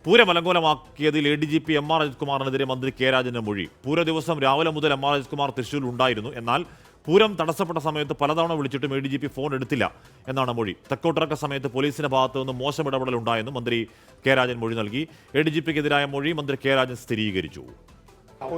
Pooram അലങ്കോലമാക്കിയതിൽ ADGP MR Ajith കുമാറിനെതിരെ മന്ത്രി K രാജന്റെ മൊഴി. പൂര ദിവസം രാവിലെ മുതൽ MR അജിത് കുമാർ തൃശ്ശൂരിൽ ഉണ്ടായിരുന്നു. എന്നാൽ പൂരം തടസ്സപ്പെട്ട സമയത്ത് പലതവണ വിളിച്ചിട്ടും ADGP ഫോൺ എടുത്തില്ല എന്നാണ് മൊഴി. തെക്കോട്ടിറക്ക സമയത്ത് പോലീസിന്റെ ഭാഗത്തു നിന്ന് മോശം ഇടപെടലുണ്ടായെന്നും മന്ത്രി കെ രാജൻ മൊഴി നൽകി. ADGPക്കെതിരായ മൊഴി മന്ത്രി കെ രാജൻ സ്ഥിരീകരിച്ചു.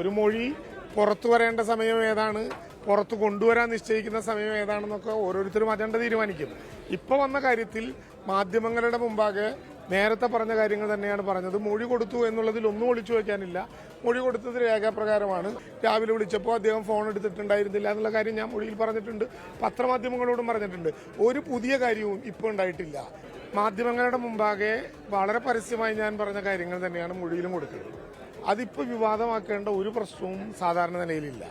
ഒരു മൊഴി പുറത്തു വരേണ്ട സമയം ഏതാണ്, പുറത്തു കൊണ്ടുവരാൻ നിശ്ചയിക്കുന്ന സമയം ഏതാണെന്നൊക്കെ ഓരോരുത്തരും അജണ്ട തീരുമാനിക്കും. ഇപ്പോൾ വന്ന കാര്യത്തിൽ മാധ്യമങ്ങളുടെ മുമ്പാകെ നേരത്തെ പറഞ്ഞ കാര്യങ്ങൾ തന്നെയാണ് പറഞ്ഞത്. മൊഴി കൊടുത്തു എന്നുള്ളതിൽ ഒന്നും ഒളിച്ചു വയ്ക്കാനില്ല. മൊഴി കൊടുത്തത് രേഖാപ്രകാരമാണ്. രാവിലെ വിളിച്ചപ്പോൾ അദ്ദേഹം ഫോൺ എടുത്തിട്ടുണ്ടായിരുന്നില്ല എന്നുള്ള കാര്യം ഞാൻ മൊഴിയിൽ പറഞ്ഞിട്ടുണ്ട്, പത്രമാധ്യമങ്ങളോടും പറഞ്ഞിട്ടുണ്ട്. ഒരു പുതിയ കാര്യവും ഇപ്പോൾ ഉണ്ടായിട്ടില്ല. മാധ്യമങ്ങളുടെ മുമ്പാകെ വളരെ പരസ്യമായി ഞാൻ പറഞ്ഞ കാര്യങ്ങൾ തന്നെയാണ് മൊഴിയിലും കൊടുത്തത്. അതിപ്പോൾ വിവാദമാക്കേണ്ട ഒരു പ്രശ്നവും സാധാരണ നിലയിലില്ല.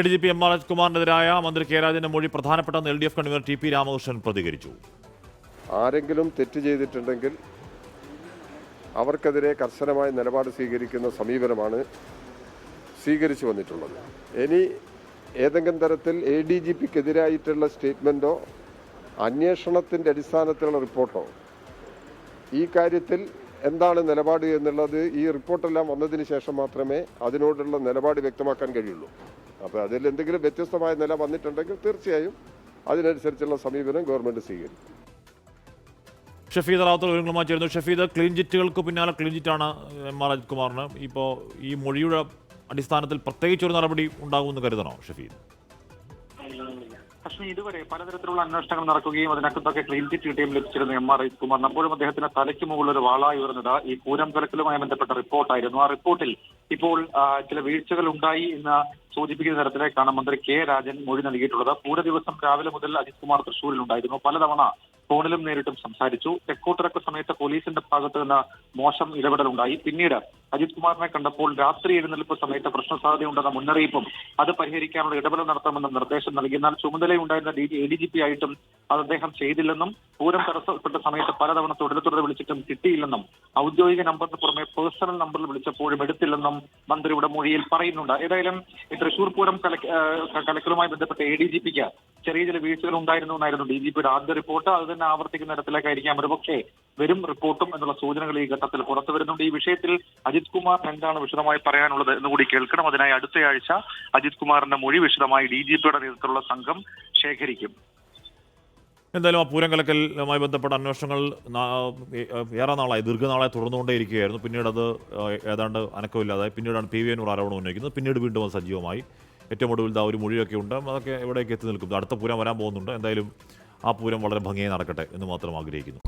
ADGP MR അജിത് കുമാറിനെതിരായ മന്ത്രി കെ രാജന്റെ മൊഴി പ്രധാനപ്പെട്ടെന്ന് LDF കൺവീനർ TP രാമകൃഷ്ണൻ പ്രതികരിച്ചു. ആരെങ്കിലും തെറ്റ് ചെയ്തിട്ടുണ്ടെങ്കിൽ അവർക്കെതിരെ കർശനമായ നിലപാട് സ്വീകരിക്കുന്ന സമീപനമാണ് സ്വീകരിച്ചു വന്നിട്ടുള്ളത്. ഇനി ഏതെങ്കിലും തരത്തിൽ ADGPക്കെതിരായിട്ടുള്ള സ്റ്റേറ്റ്മെൻറ്റോ അന്വേഷണത്തിൻ്റെ അടിസ്ഥാനത്തിലുള്ള റിപ്പോർട്ടോ ഈ കാര്യത്തിൽ എന്താണ് നിലപാട് എന്നുള്ളത് ഈ റിപ്പോർട്ടെല്ലാം വന്നതിന് ശേഷം മാത്രമേ അതിനോടുള്ള നിലപാട് വ്യക്തമാക്കാൻ കഴിയുള്ളൂ. അപ്പോൾ അതിൽ എന്തെങ്കിലും വ്യത്യസ്തമായ നില വന്നിട്ടുണ്ടെങ്കിൽ തീർച്ചയായും അതിനനുസരിച്ചുള്ള സമീപനം ഗവൺമെൻറ് സ്വീകരിക്കും. ഷഫീദ് റാവുത്തർ വിവരങ്ങളുമായി ചേരുന്നു. ഷഫീദ്, ക്ലീൻ ചിറ്റുകൾക്ക് പിന്നാലെ ക്ലീൻ ചിറ്റാണ് MR അജിത് കുമാറിന്. ഇപ്പോൾ ഈ മൊഴിയുടെ അടിസ്ഥാനത്തിൽ പ്രത്യേകിച്ചൊരു നടപടി ഉണ്ടാകുമെന്ന് കരുതണോ ഷഫീദ്? പക്ഷേ ഇതുവരെ പലതരത്തിലുള്ള അന്വേഷണങ്ങൾ നടക്കുകയും അതിനകത്തൊക്കെ ക്ലീൻ ചിറ്റ് കിട്ടിയും ലഭിച്ചിരുന്നു MR അജിത് കുമാറിന്. അപ്പോഴും അദ്ദേഹത്തിന് തലയ്ക്ക് മുകളിൽ ഒരു വാളായി ഉയർന്നത് ഈ പൂരം കലക്കലുമായി ബന്ധപ്പെട്ട റിപ്പോർട്ടായിരുന്നു. ആ റിപ്പോർട്ടിൽ ഇപ്പോൾ ചില വീഴ്ചകൾ ഉണ്ടായി എന്ന് സൂചിപ്പിക്കുന്ന തരത്തിലേക്കാണ് മന്ത്രി കെ രാജൻ മൊഴി നൽകിയിട്ടുള്ളത്. പൂര ദിവസം രാവിലെ മുതൽ അജിത് കുമാർ തൃശ്ശൂരിലുണ്ടായിരുന്നു. പലതവണ ഫോണിലും നേരിട്ടും സംസാരിച്ചു. തെക്കോട്ടിറക്ക സമയത്ത് പോലീസിന്റെ ഭാഗത്ത് നിന്ന് മോശം ഇടപെടലുണ്ടായി. പിന്നീട് അജിത് കുമാറിനെ കണ്ടപ്പോൾ രാത്രി എഴുന്നള്ളിപ്പ് സമയത്ത് പ്രശ്ന സാധ്യതയുണ്ടെന്ന മുന്നറിയിപ്പും അത് പരിഹരിക്കാനുള്ള ഇടപെടൽ നടത്തണമെന്ന നിർദ്ദേശം നൽകി. എന്നാൽ ചുമതലയുണ്ടായിരുന്ന ADGP ആയിട്ടും അത് അദ്ദേഹം ചെയ്തില്ലെന്നും പൂരം തടസ്സപ്പെട്ട സമയത്ത് പലതവണ തുടരെ വിളിച്ചിട്ടും കിട്ടിയില്ലെന്നും ഔദ്യോഗിക നമ്പറിന് പുറമെ പേഴ്സണൽ നമ്പറിൽ വിളിച്ചപ്പോഴും എടുത്തില്ലെന്നും മന്ത്രിയുടെ മൊഴിയിൽ പറയുന്നുണ്ട്. ഏതായാലും ഈ തൃശൂർ പൂരം കലക്കലുമായി ബന്ധപ്പെട്ട് ADGPക്ക് ചെറിയ ചില വീഴ്ചകൾ ഉണ്ടായിരുന്നു എന്നായിരുന്നു DGPയുടെ ആദ്യ റിപ്പോർട്ട്. അത് തന്നെ ആവർത്തിക്കുന്ന തരത്തിലേക്കായിരിക്കാം ഒരുപക്ഷെ വരും റിപ്പോർട്ടും എന്നുള്ള സൂചനകൾ ഈ ഘട്ടത്തിൽ പുറത്തു വരുന്നുണ്ട്. ഈ വിഷയത്തിൽ അജിത് കുമാറിന് എന്താണ് വിശദമായി പറയാനുള്ളത് എന്നുകൂടി കേൾക്കണം. അതിനായി അടുത്തയാഴ്ച അജിത് കുമാറിന്റെ മൊഴി വിശദമായി DGPയുടെ നേതൃത്വത്തിലുള്ള സംഘം ശേഖരിക്കും. എന്തായാലും ആ പൂരം കലക്കലുമായി ബന്ധപ്പെട്ട അന്വേഷണങ്ങൾ ഏറെ നാളായി, ദീർഘനാളായി തുടർന്നുകൊണ്ടേയിരിക്കുകയായിരുന്നു. പിന്നീട് അത് ഏതാണ്ട് അനക്കമില്ലാതായി. പിന്നീടാണ് PV അൻവർ ആരോപണം ഉന്നയിക്കുന്നത്. പിന്നീട് വീണ്ടും അത് സജീവമായി. ഏറ്റവും ഒടുവിൽ ഒരു മൊഴിയൊക്കെ ഉണ്ട്. അതൊക്കെ എവിടേക്ക് എത്തി നിൽക്കും. അടുത്ത പൂരം വരാൻ പോകുന്നുണ്ട്. എന്തായാലും ആ പൂരം വളരെ ഭംഗിയായി നടക്കട്ടെ എന്ന് മാത്രം ആഗ്രഹിക്കുന്നു.